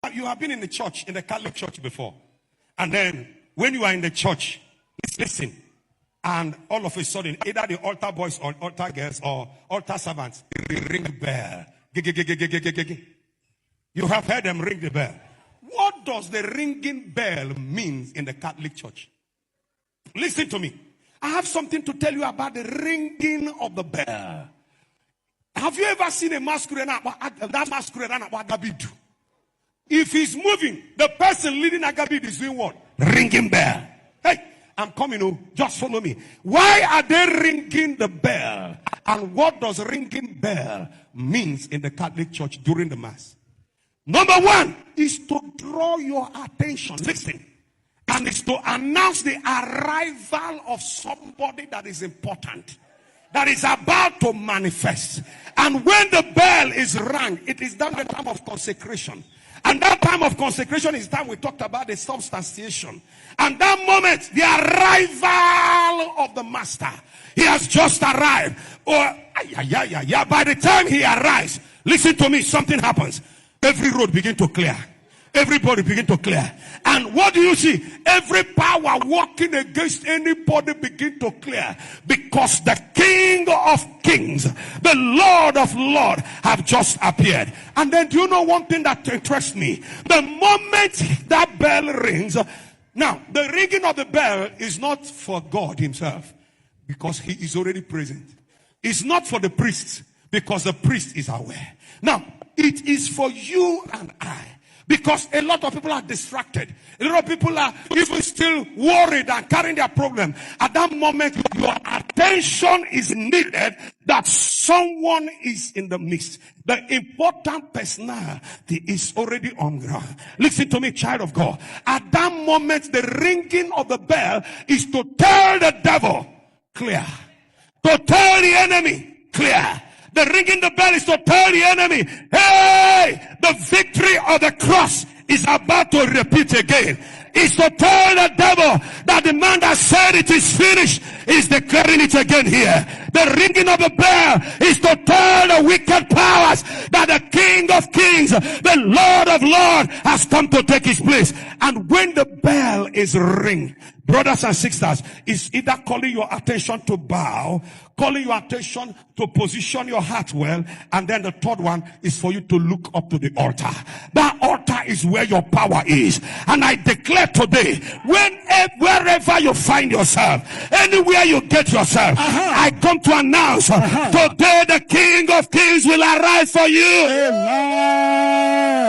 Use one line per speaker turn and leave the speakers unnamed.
You have been in the church, in the Catholic church before. And then when you are in the church, listen. And all of a sudden, either the altar boys or altar girls or altar servants, they ring the bell. You have heard them ring the bell. What does the ringing bell mean in the Catholic church? Listen to me. I have something to tell you about the ringing of the bell. Have you ever seen a masquerade? That masquerade Agabid. If he's moving, the person leading Agabid is doing what? Ringing bell. Hey, I'm coming. Oh, just follow me. Why are they ringing the bell? And what does ringing bell means in the Catholic church during the mass? Number one is to draw your attention. Listen. And it's to announce the arrival of somebody that is important, that is about to manifest. And when the bell is rung, it is done at the time of consecration. And that time of consecration is time we talked about the substantiation. And that moment, the arrival of the master. He has just arrived. Or, by the time he arrives, listen to me, something happens. Every road begins to clear. Everybody begin to clear. And what do you see? Every power walking against anybody begin to clear. Because the King of Kings, the Lord of Lords have just appeared. And then do you know one thing that interests me? The moment that bell rings, now the ringing of the bell is not for God himself, because he is already present. It's not for the priests, because the priest is aware. Now, it is for you and I. Because a lot of people are distracted. A lot of people are even still worried and carrying their problem. At that moment, your attention is needed that someone is in the midst. The important personality is already on ground. Listen to me, child of God. At that moment, the ringing of the bell is to tell the devil, clear. To tell the enemy, clear. The ringing the bell is to tell the enemy, hey, the victory of the cross is about to repeat again. It's to tell the devil that the man that said it is finished is declaring it again here. The ringing of the bell is to tell the wicked powers that the King of Kings, the Lord of Lords has come to take his place. And when the bell is ring, brothers and sisters, is either calling your attention to bow, calling your attention to position your heart well, and then the third one is for you to look up to the altar. That altar is where your power is. And I declare today, wherever you find yourself, anywhere you get yourself, I come to announce today the King of Kings will arise for you.
Amen.